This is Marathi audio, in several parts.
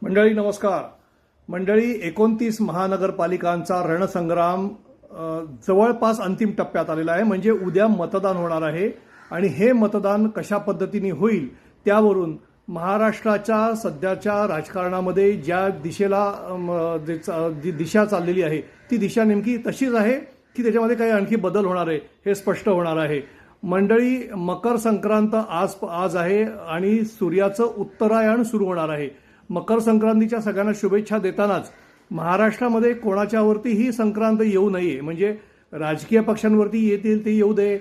मंडळी नमस्कार. मंडळी 29 महानगरपालिकांचा रणसंग्राम जवळपास अंतिम टप्प्यात आलेला आहे. म्हणजे उद्या मतदान होणार आहे आणि हे मतदान कशा पद्धतीने होईल त्यावरून महाराष्ट्राच्या सध्याच्या राजकारणामध्ये ज्या दिशेला जी दिशा चाललेली आहे ती दिशा नेमकी तशीच आहे की त्याच्यामध्ये काही आणखी बदल होणार आहे हे स्पष्ट होणार आहे. मंडळी, मकर संक्रांत आज आहे आणि सूर्याचं उत्तरायण सुरू होणार आहे. मकर संक्रांतीच्या सगळ्यांना शुभेच्छा देतानाच महाराष्ट्रामध्ये कोणाच्यावरती ही संक्रांत येऊ नये, म्हणजे राजकीय पक्षांवरती येतील ती येऊ दे,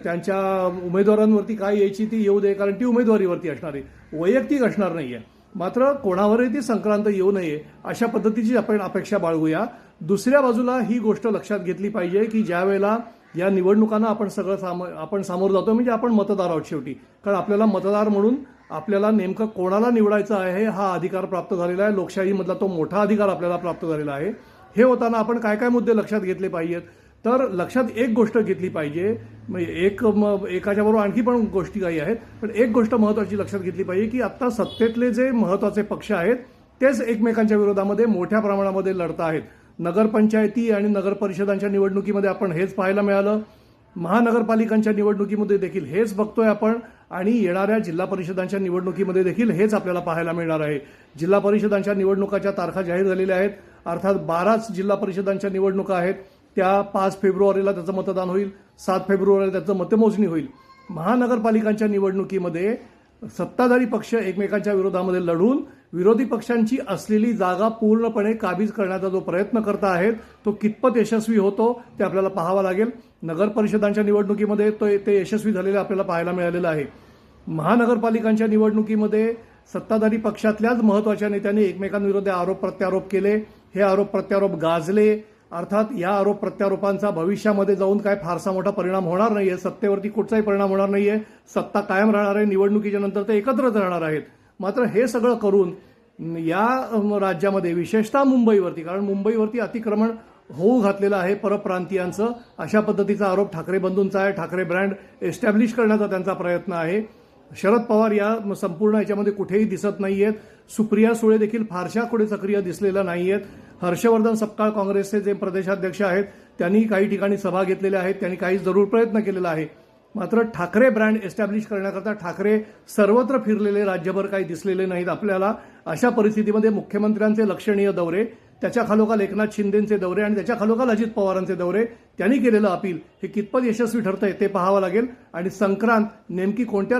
त्यांच्या उमेदवारांवरती काय यायची ती येऊ दे, कारण ती उमेदवारीवरती असणार आहे, वैयक्तिक असणार नाहीये. मात्र कोणावरही ती संक्रांत येऊ नये अशा पद्धतीची आपण अपेक्षा बाळगूया. दुसऱ्या बाजूला ही गोष्ट लक्षात घेतली पाहिजे की ज्या वेळेला या निवडणुकांना आपण सामोरं जातो, म्हणजे आपण मतदार आहोत शेवटी, कारण आपल्याला मतदार म्हणून आपल्याला नेमकं कोणाला निवडायचं आहे हा अधिकार प्राप्त झालेला आहे. लोकशाहीमधला तो मोठा अधिकार आपल्याला प्राप्त झालेला आहे. हे होताना आपण काय काय मुद्दे लक्षात घेतले पाहिजेत, तर लक्षात एक गोष्ट घेतली पाहिजे. एकाच्याबरोबर आणखी पण गोष्टी काही आहेत, पण एक गोष्ट महत्वाची लक्षात घेतली पाहिजे की आता सत्तेतले जे महत्वाचे पक्ष आहेत तेच एकमेकांच्या विरोधामध्ये मोठ्या प्रमाणामध्ये लढत आहेत. नगरपंचायती आणि नगरपरिषदांच्या निवडणुकीमध्ये आपण हेच पाहायला मिळालं. महानगरपालिकांच्या निवडणुकीमध्ये देखील हेच बघतोय आपण आणि येणाऱ्या जिल्हा परिषदांच्या निवडणुकीमध्ये देखील हेच आपल्याला पाहायला मिळणार आहे. जिल्हा परिषदांच्या निवडणुकाच्या तारखा जाहीर झालेल्या आहेत. अर्थात 12 जिल्हा परिषदांच्या निवडणुका आहेत. त्या 5 फेब्रुवारीला त्याचं मतदान होईल, 7 फेब्रुवारीला त्याचं मतमोजणी होईल. महानगरपालिकांच्या निवडणुकीमध्ये सत्ताधारी पक्ष एकमेकांच्या विरोधामध्ये लढून विरोधी पक्षांची असलेली जागा पूर्णपणे काबीज करण्याचा जो प्रयत्न करत आहेत तो कितपत यशस्वी होतो ते आपल्याला पाहावं लागेल. नगर परिषदांच्या निवडणुकीमध्ये ते यशस्वी झालेले आपल्याला पाहायला मिळालेलं आहे. महानगरपालिकांच्या निवडणुकीमध्ये सत्ताधारी पक्षातल्याच महत्वाच्या नेत्यांनी एकमेकांविरोधात आरोप प्रत्यारोप केले. हे आरोप प्रत्यारोप गाजले. अर्थात या आरोप प्रत्यारोपांचा भविष्यामध्ये जाऊन काय फारसा मोठा परिणाम होणार नाहीये, सत्तेवरती कुठचाही परिणाम होणार नाहीये. सत्ता कायम राहणार आहे. निवडणुकीच्या नंतर ते एकत्रच राहणार आहेत. मात्र हे सगळं करून या राज्यामध्ये विशेषतः मुंबईवरती, कारण मुंबईवरती अतिक्रमण होऊ घातलेलं आहे परप्रांतीयांचं, अशा पद्धतीचा आरोप ठाकरे बंधूंचा आहे. ठाकरे ब्रँड एस्टॅब्लिश करण्याचा त्यांचा प्रयत्न आहे. शरद पवार या संपूर्ण याच्यामध्ये कुठेही दिसत नाहीयेत. सुप्रिया सुळे देखील फारशा कुठे सक्रिय दिसलेल्या नाहीयेत. हर्षवर्धन सपकाळ काँग्रेसचे जे प्रदेशाध्यक्ष आहेत त्यांनी काही ठिकाणी सभा घेतलेल्या आहेत, त्यांनी काही जरूर प्रयत्न केलेला आहे. मात्र ठाकरे ब्रँड एस्टॅब्लिश करण्याकरता ठाकरे सर्वत्र फिरलेले राज्यभर काही दिसलेले नाहीत आपल्याला. अशा परिस्थितीमध्ये मुख्यमंत्र्यांचे लक्षणीय दौरे, त्याच्या खालोखाल एकनाथ शिंदेचे दौरे आणि त्याच्या खालोखाल अजित पवारांचे दौरे, त्यांनी केलेलं अपील हे कितपत यशस्वी ठरतंय ते पाहावं लागेल. आणि संक्रांत नेमकी कोणत्या